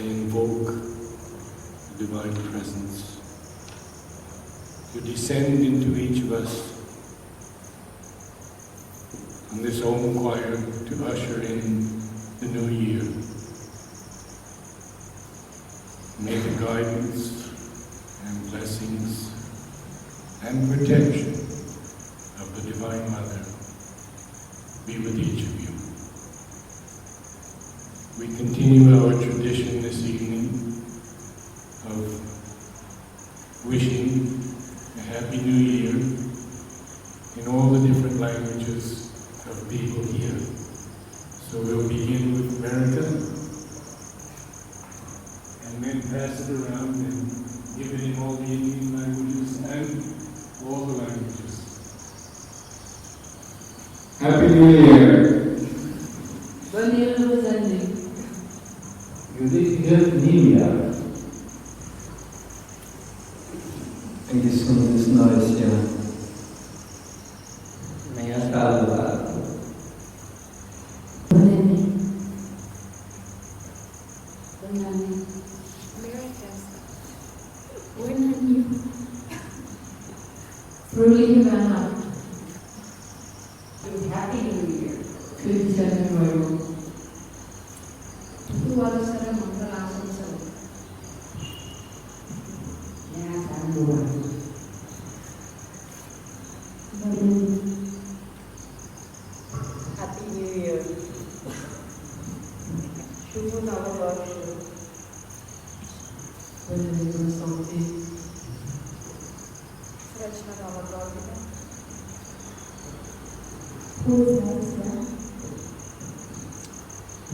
invoke the Divine Presence to descend into each of us on this Om choir to usher in the new year. May the guidance and blessings and protection of the Divine Mother be with each of you. We continue our tradition this evening of wishing a Happy New Year in all the different languages of people here. So we'll begin with America and then pass it around and give it in all the Indian languages and all the languages. Happy New Year! Bon Year nouveaux années. Glückliches Neujahr! Ein gesundes neues Jahr. Naya saal mubarak. Bonne année. Bonne année. Merry Christmas. Bonne année. Fröhliche Weihnachten. Happy New Year. Feliz Año Nuevo. Tuwalsara Mangalasam. Naya saal mubarak. Happy New Year. Shubho Navabarsha. Bonne année, bonne santé. Srečna Nova Godina.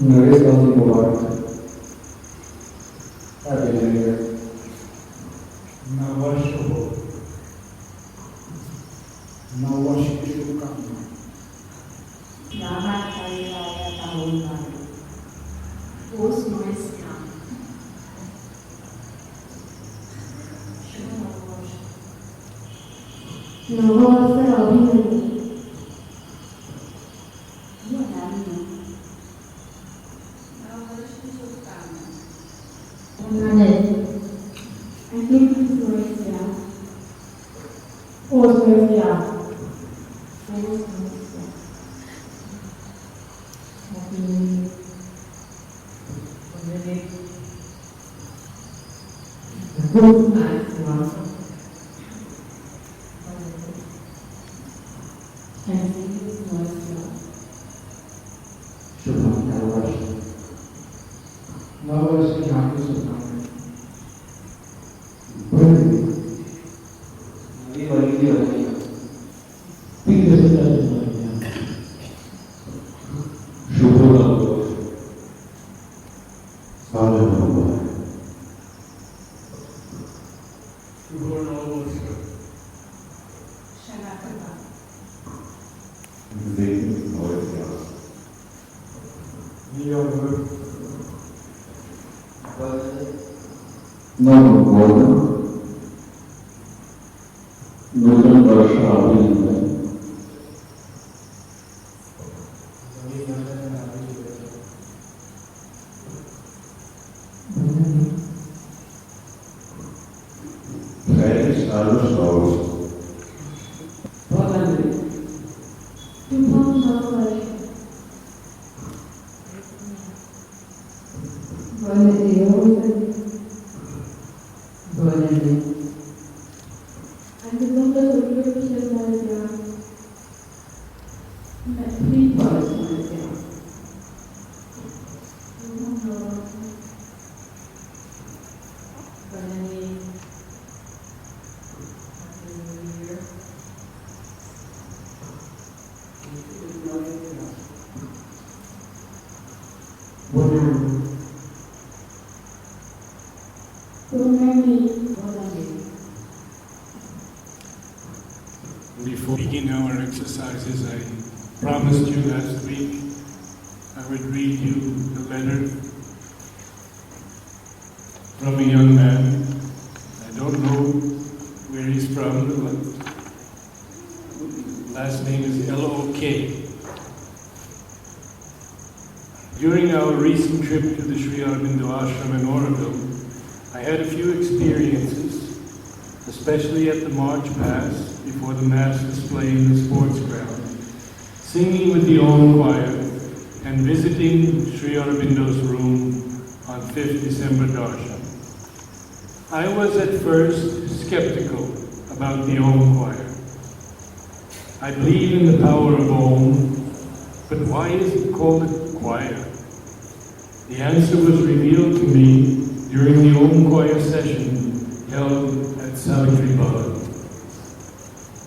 Nove saal mubarak. Happy New Year! नववर्ष हो, नववर्ष की शुभकामनाएं। Namaskar Tahun Frohes neues Jahr. नववर्ष अभिनंदन। नववर्ष की शुभकामनाएं। Bonne ein glückliches neues Jahr. Frohes neues Jahr. Frohes neues Jahr. Happy New Year. Bonne année. Guten Einfluss. Ein glückliches neues Jahr. Shubham Navavarsh. नववर्ष की हार्दिक शुभकामनाएं। नवी वर्ष की बधाई। शुभ नववर्ष। साल मुबारक। शुभ नववर्ष। Shanakata. Gesegnetes neues Jahr. Neujahr. Нового года. Нутен वर्ष अभिनंदन। Feliz Anos Novos. Bonne année. Shubham नववर्ष। Bonne année. Bonne année. Ein gesundes und glückliches neues Jahr. Und ein Friedvolles friedvolles neues Jahr. Bonne année. Happy New Year. Bonne année. Bonne année. Bonne année. Before we begin our exercises, I promised you last week I would read you a letter from a young man. I don't know where he's from. The last name is L-O-K. During our recent trip to the Sri Aurobindo Ashram in Oroville, I had a few experiences, especially at the March Pass before the Mass display in the sports ground, singing with the Om Choir and visiting Sri Aurobindo's room on 5th December Darshan. I was at first skeptical about the Om Choir. I believe in the power of Om, but why is it called a choir? The answer was revealed to me during the Om Choir session held at Savitri, Bhavan.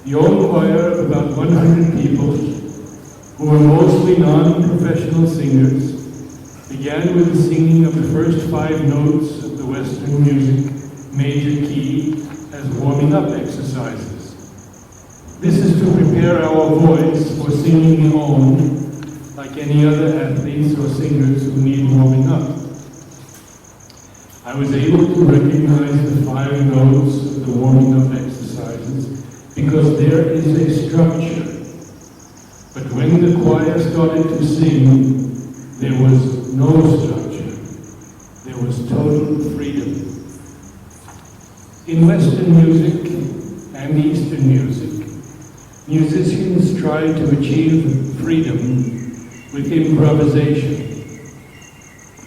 The Om Choir of about 100 people, who were mostly non-professional singers, began with the singing of the first 5 notes of the Western music major key as warming up exercises. This is to prepare our voice for singing the Om, like any other athletes or singers who need warming up. I was able to recognize the 5 notes of the warming up exercises because there is a structure. But when the choir started to sing, there was no structure. There was total freedom. In Western music and Eastern music, musicians try to achieve freedom with improvisation.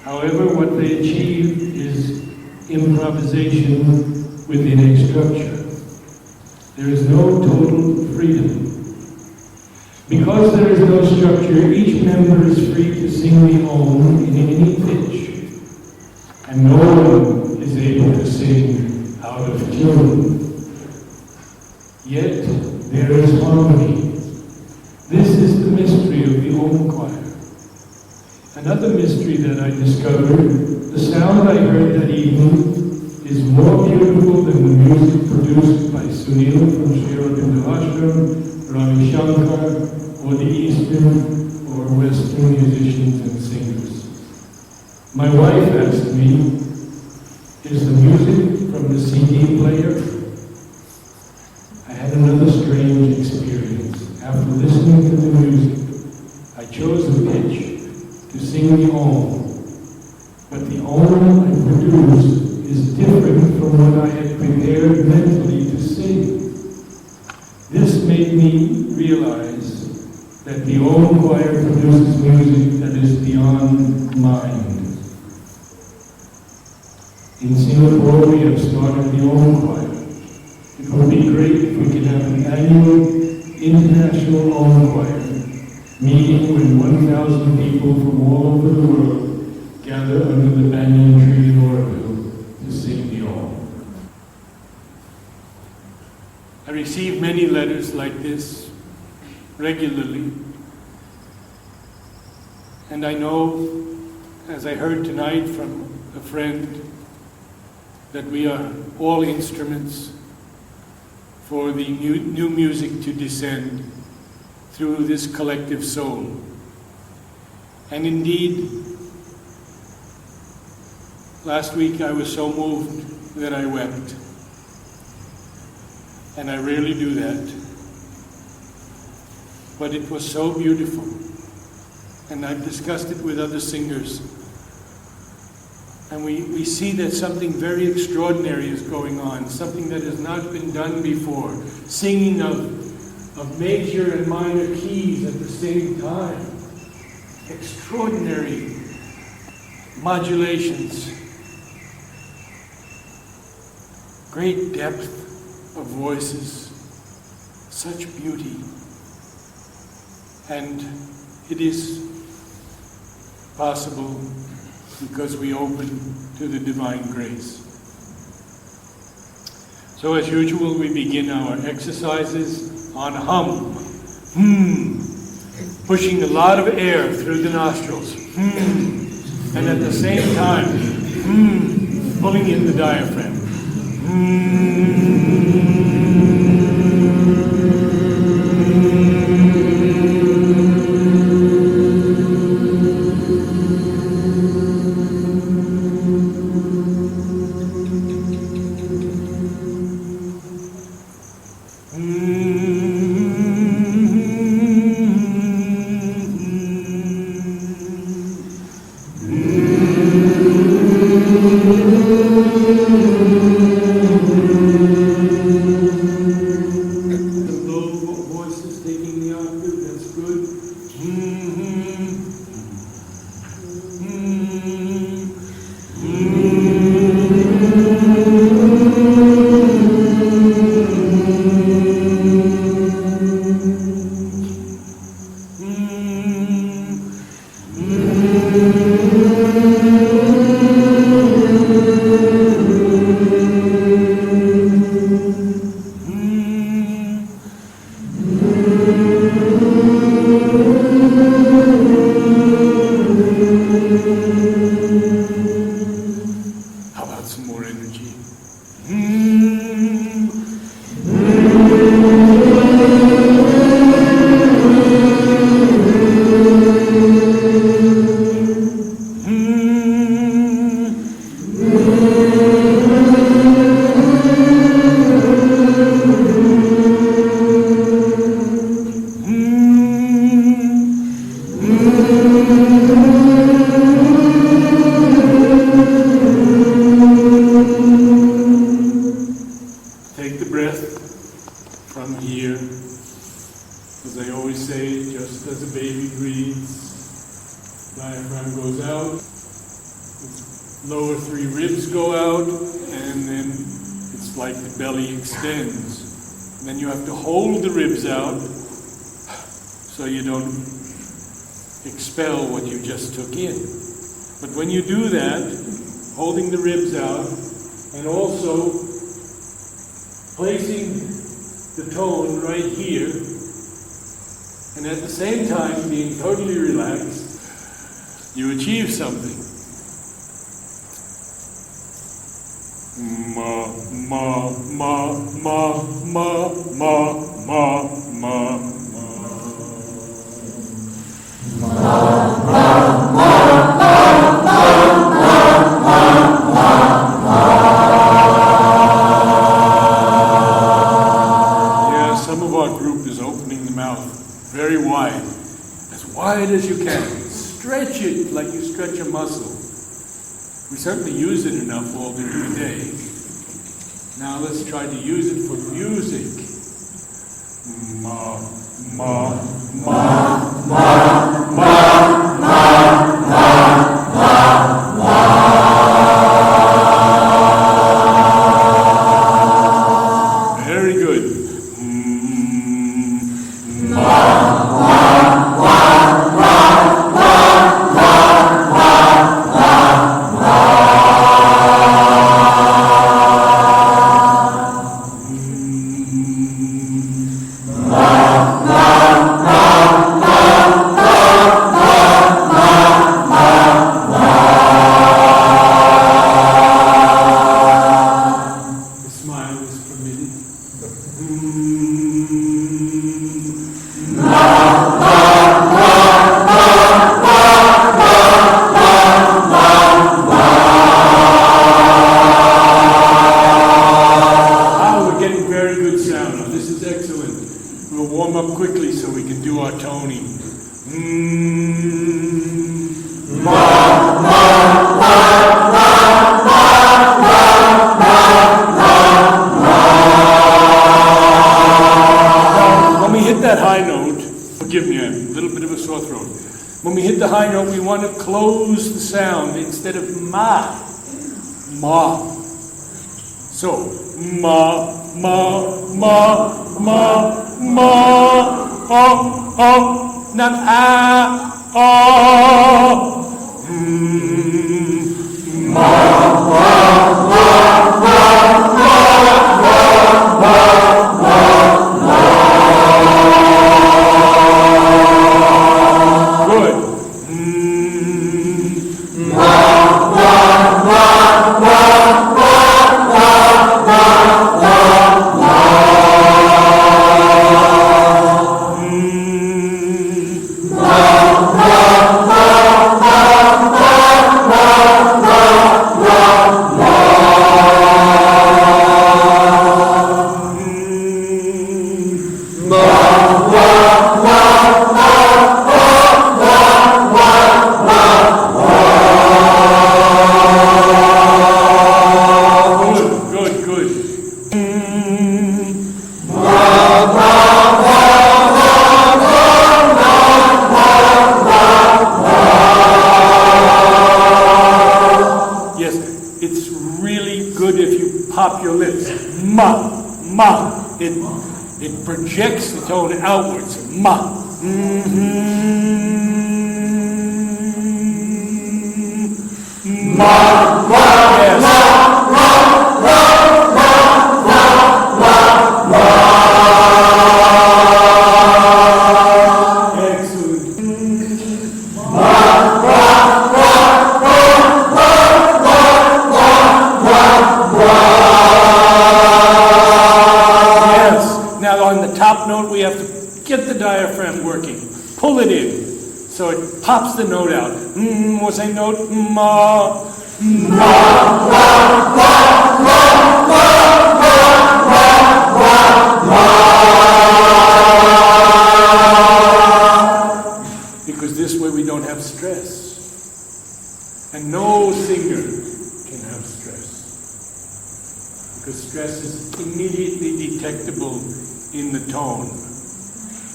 However, what they achieve is improvisation within a structure. There is no total freedom. Because there is no structure, each member is free to sing the Om in any pitch, and no one is able to sing out of tune. Yet there is harmony. This is the mystery of the Om Choir. Another mystery that I discovered, the sound I heard that evening is more beautiful than the music produced by Sunil from Sri Aurobindo Ashram, Ravi Shankar, or the Eastern or Western musicians and singers. My wife asked me, is the music from the CD player? I had another strange experience. After listening to the music, I chose a pitch to sing the Om. But the Om I produced is different from what I had prepared mentally to sing. This made me realize that the Om Choir produces music that is beyond mind. In Singapore, we have started the Om Choir. It would be great if we could have an annual international Om Choir meeting when 1,000 people from all over the world gather under the banyan tree in Oroville to sing the Om. I receive many letters like this regularly, and I know, as I heard tonight from a friend, that we are all instruments for the new music to descend through this collective soul. And indeed, last week I was so moved that I wept. And I rarely do that. But it was so beautiful. And I've discussed it with other singers. And we see that something very extraordinary is going on, something that has not been done before. Singing of major and minor keys at the same time. Extraordinary modulations. Great depth of voices. Such beauty. And it is possible because we open to the divine grace. So as usual, we begin our exercises on hum. Pushing a lot of air through the nostrils. And at the same time, pulling in the diaphragm. take the breath from here. As I always say, just as a baby breathes, diaphragm goes out, lower three ribs go out, and then it's like the belly extends. And then you have to hold the ribs out so you don't expel what you just took in. But when you do that, holding the ribs out, and also placing the tone right here, and at the same time being totally relaxed, you achieve something. Ma, ma, ma, ma, ma, ma, ma, ma, ma. Yeah, some of our group is opening the mouth very wide as you can. Stretch it like you stretch a muscle. We certainly use it enough all during the day. Now let's try to use it for music. Ma, ma, ma, ma, ma, ma, ma. Very good. When we hit the high note, we want to close the sound instead of ma. Ma. So, ma, ma, ma, ma, ma, not pop your lips. Ma, ma. It projects the tone outwards. Ma. Ma. Yes. Top note, we have to get the diaphragm working. Pull it in. So it pops the note out. What's that note? Ma. Because this way we don't have stress. And no singer can have stress. Because stress is immediately immediately detectable in the tone.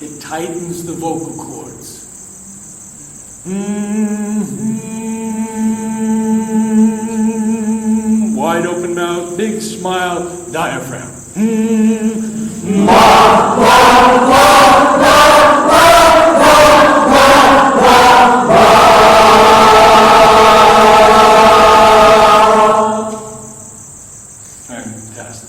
It tightens the vocal cords. Wide open mouth, big smile, diaphragm. Fantastic.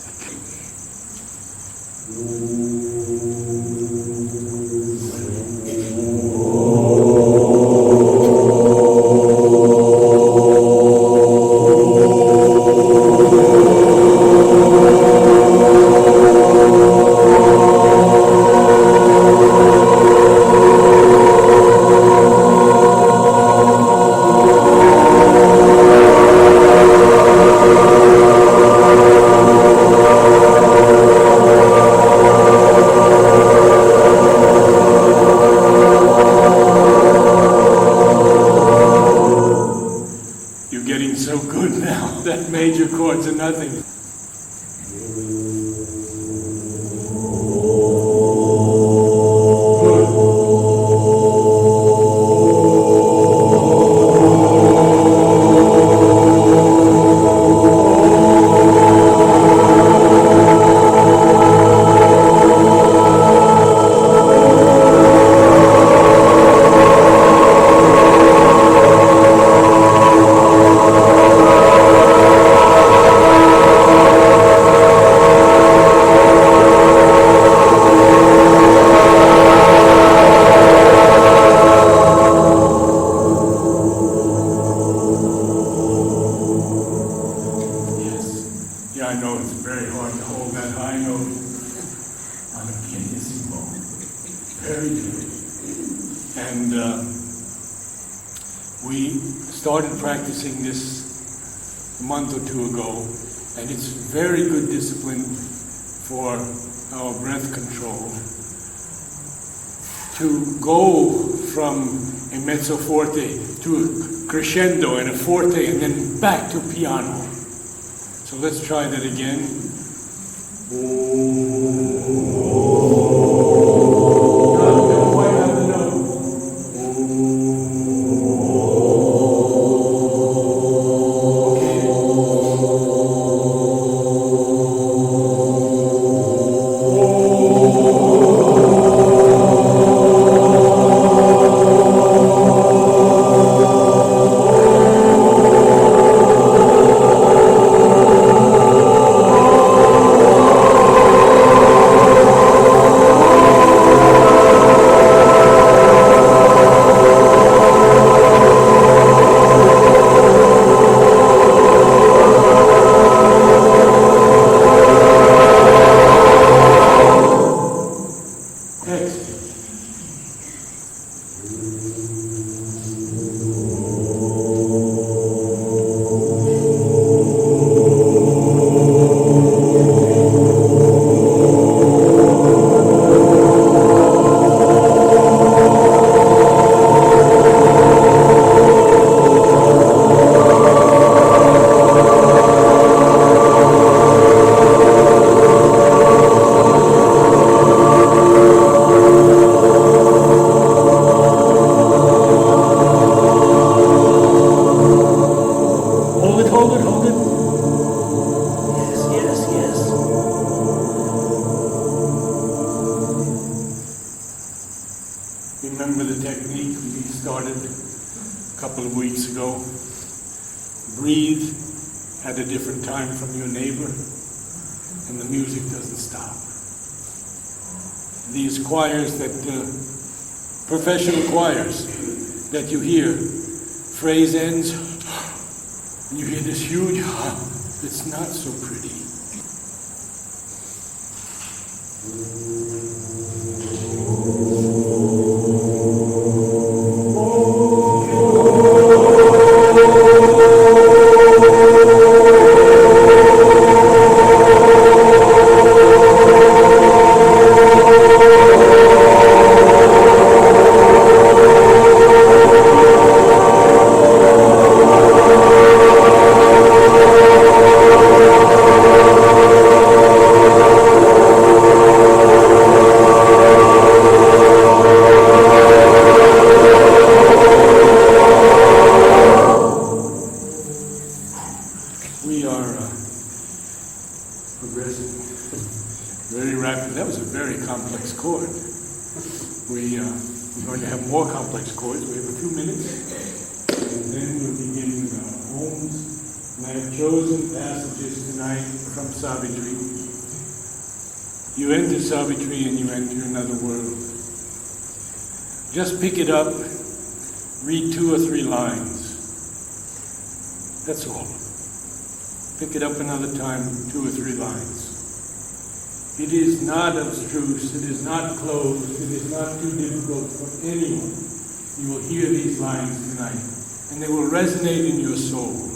You're getting so good now that major chords are nothing. Yeah, I know it's very hard to hold that high note on a pianissimo. Very good. And we started practicing this a month or two ago, and it's very good discipline for our breath control to go from a mezzo forte to a crescendo and a forte and then back to piano. So let's try that again. Don't quite have the note. Hold it. Yes. Remember the technique we started a couple of weeks ago? Breathe at a different time from your neighbor, and the music doesn't stop. These choirs professional choirs that you hear, phrase ends, and you hear this huge, it's not so pretty. very rapid. That was a very complex chord. We're going to have more complex chords. We have a few minutes, and then we'll begin with our poems. And I have chosen passages tonight from Savitri. You enter Savitri and you enter another world. Just pick it up, read 2 or 3 lines. That's all. Pick it up another time, 2 or 3 lines. It is not abstruse, it is not closed, it is not too difficult for anyone. You will hear these lines tonight, and they will resonate in your soul.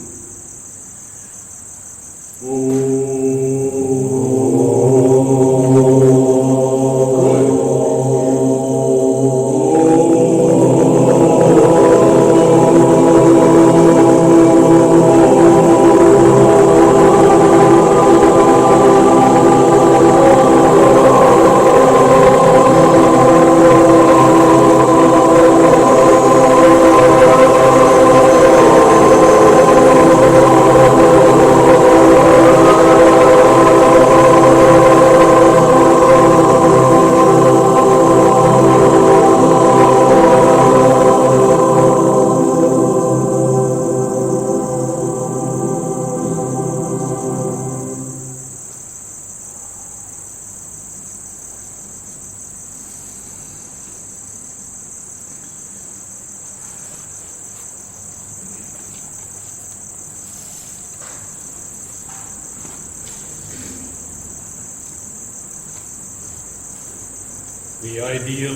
The ideal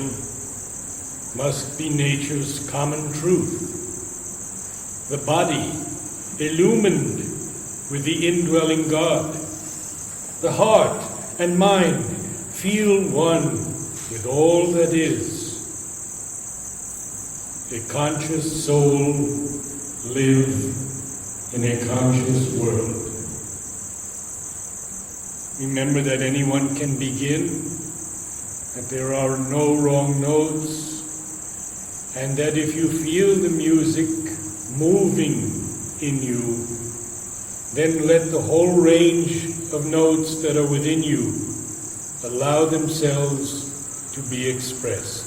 must be nature's common truth. The body illumined with the indwelling God. The heart and mind feel one with all that is. A conscious soul live in a conscious world. Remember that anyone can begin, that there are no wrong notes, and that if you feel the music moving in you, then let the whole range of notes that are within you allow themselves to be expressed.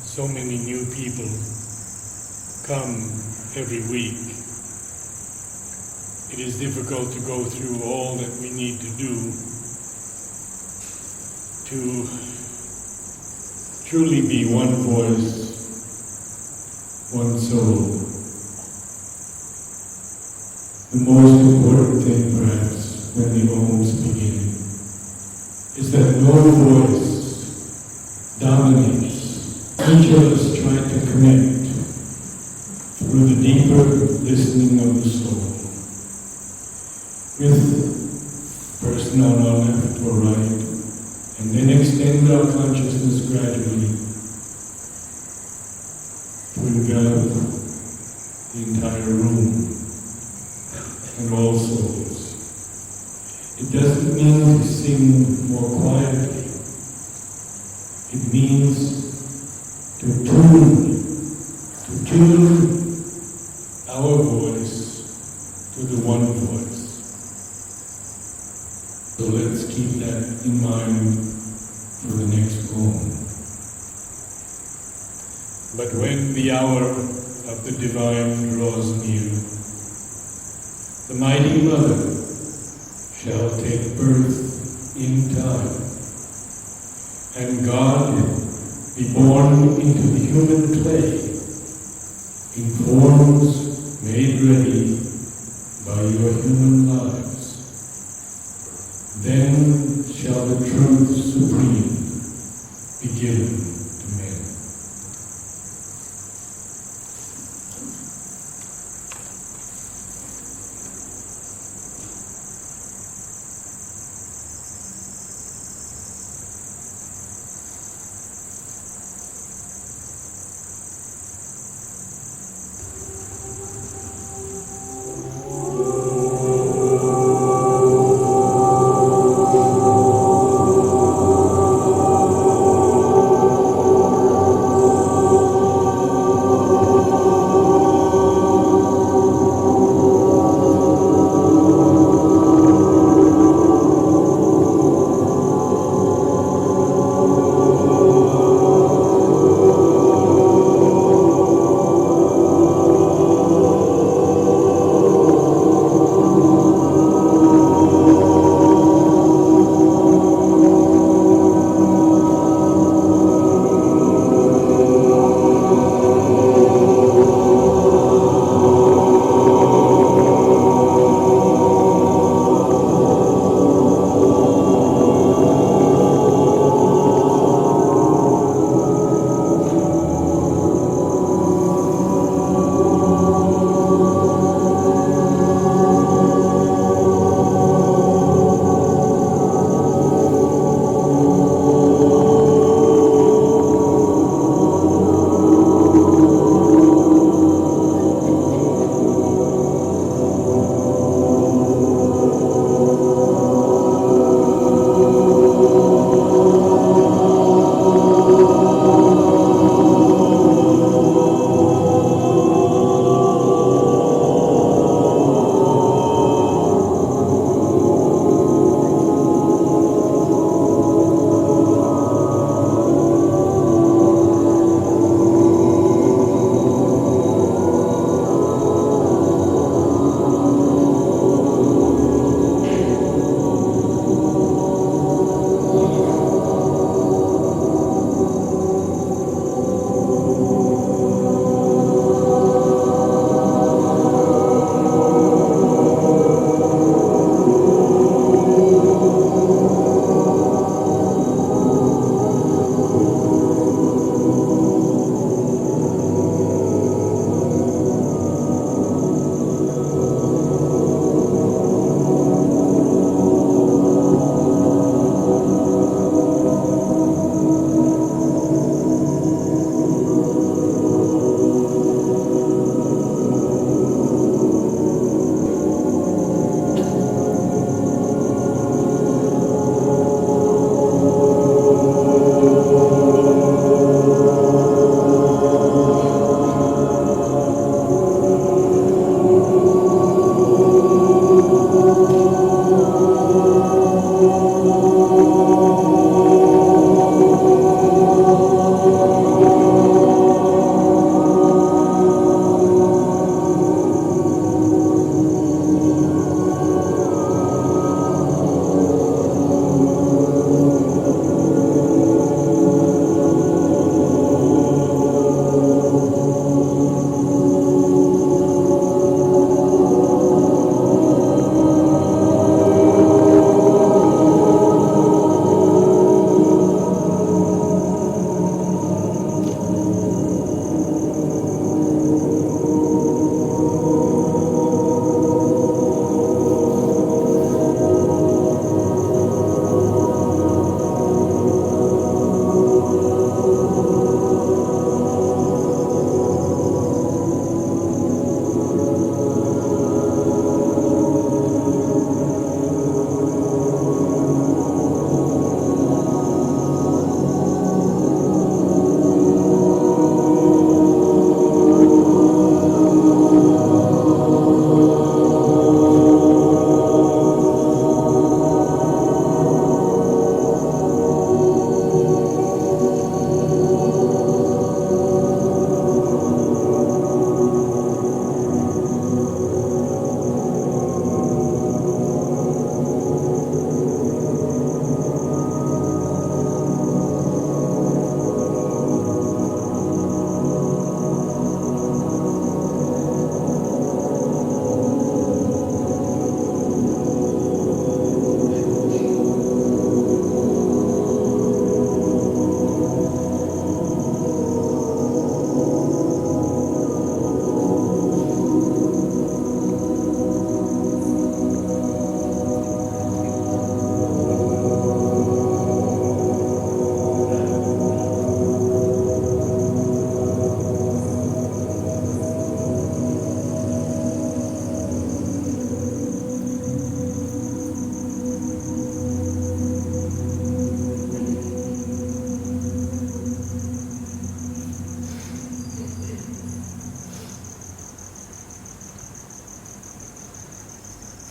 so many new people come every week, it is difficult to go through all that we need to do to truly be one voice, one soul. The most important thing, perhaps, when the Oms begin, is that no voice dominates. Each of us try to connect through the deeper listening of the soul with person on our left or right, and then extend our consciousness gradually to envelop the entire room and all souls. It doesn't mean to sing more quietly. It means to tune our voice to the one voice. So let's keep that in mind for the next moment. But when the hour of the divine draws near, the mighty Mother shall take birth in time, and God be born into the human clay in forms made ready by your human lives. Then shall the truth supreme be given to men.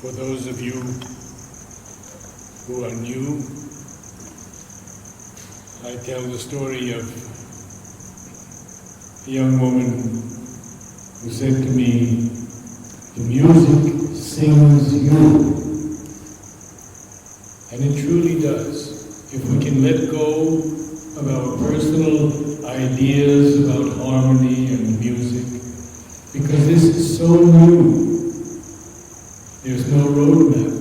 For those of you who are new, I tell the story of a young woman who said to me, "The music sings you." And it truly does. If we can let go of our personal ideas about harmony and music, because this is so new. There's no roadmap.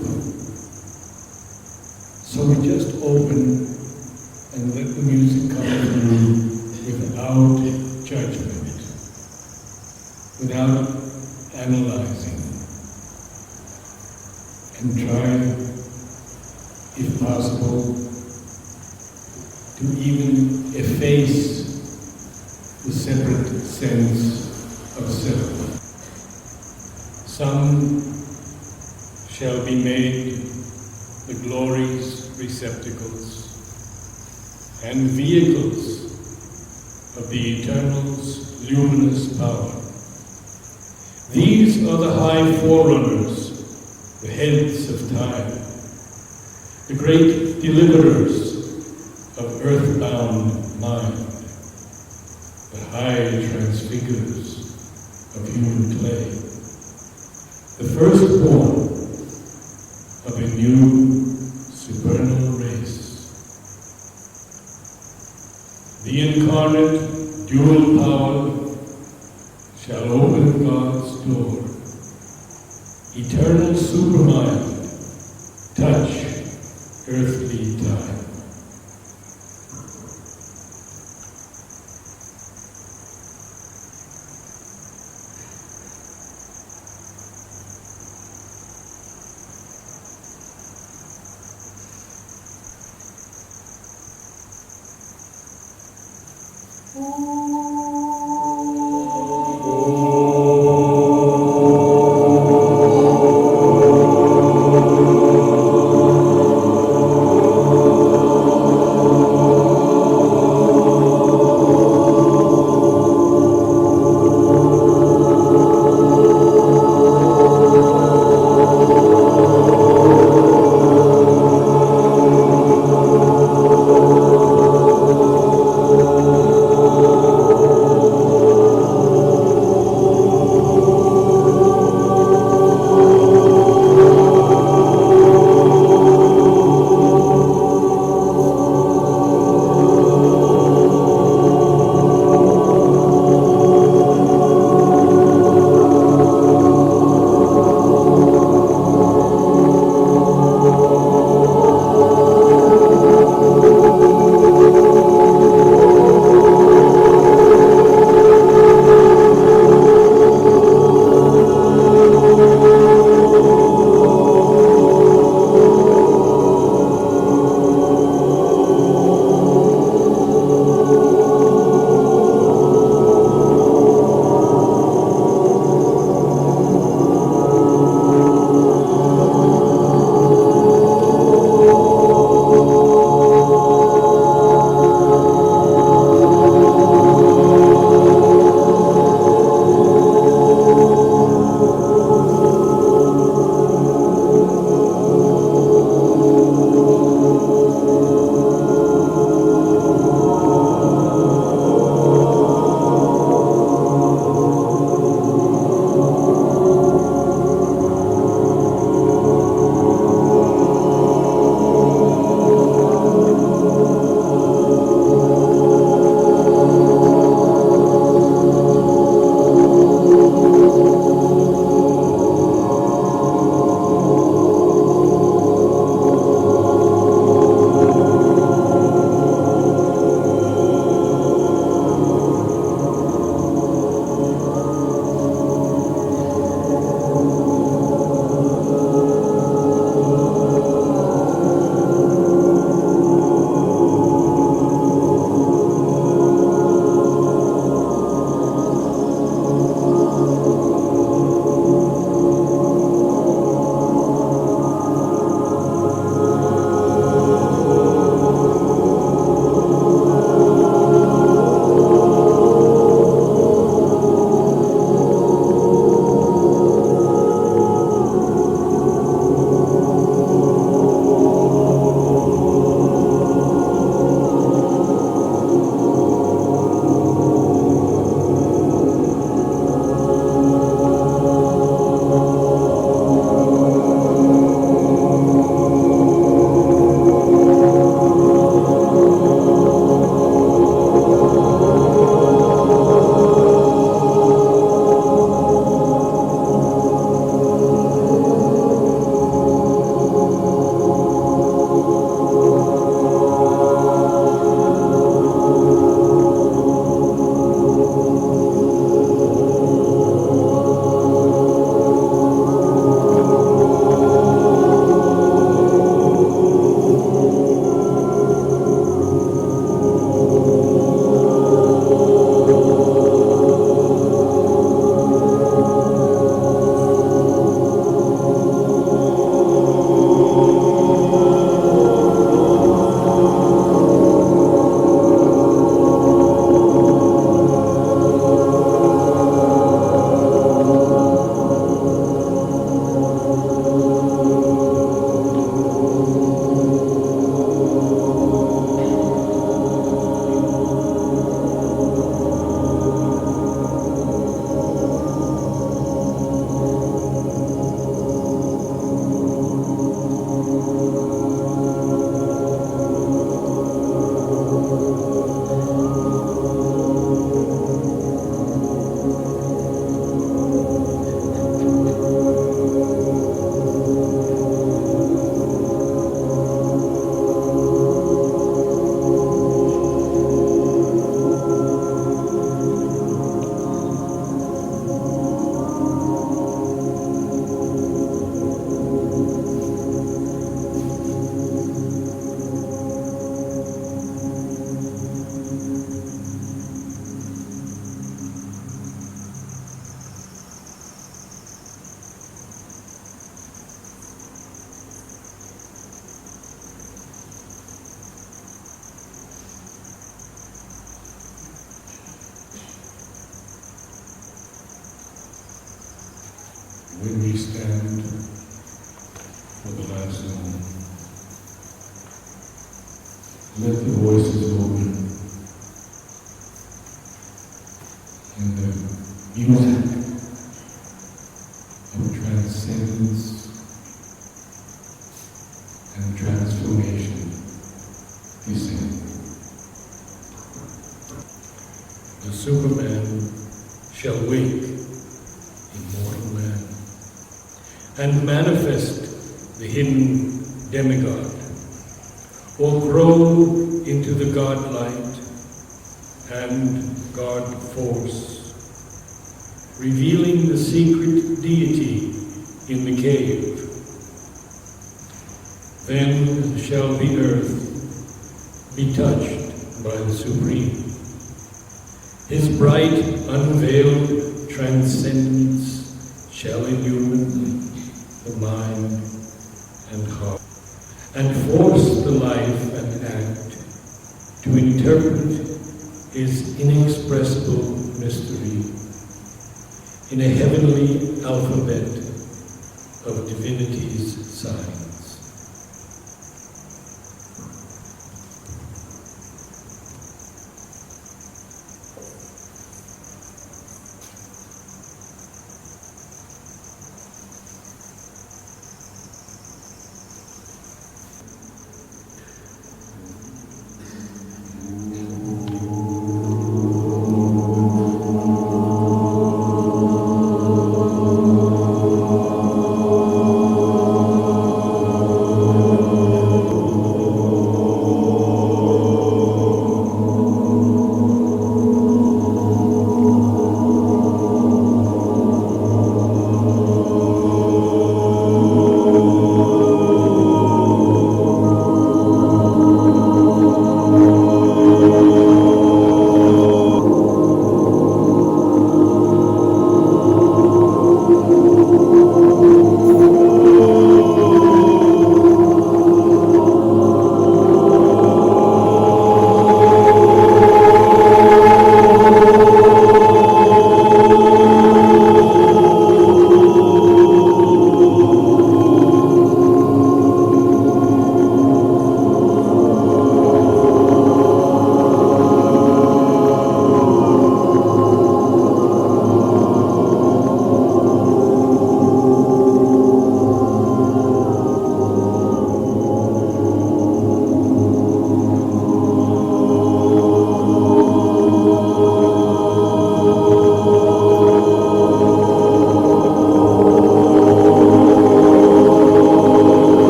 So we just open and let the music come through without judgment, without analyzing, and try, if possible, to even efface the separate sense of self. Some shall be made the glory's receptacles and vehicles of the Eternal's luminous power. These are the high forerunners, the heads of time, the great deliverers of earthbound mind, the high transfigurers of human clay, the firstborn of a new supernal race. The incarnate dual power shall open God's door. Eternal supermind touch earthly time. When we stand for the last moment, let the voices open in the music of transcendence and transformation descend. The Superman shall wake, immortal man, and manifest the hidden demigod, or grow into the God-light and God-force, revealing the secret deity in the cave. Then shall the earth be touched by the Supreme. His bright, unveiled transcendence shall illumine the mind and heart, and force the life and act to interpret his inexpressible mystery in a heavenly alphabet of divinity's signs.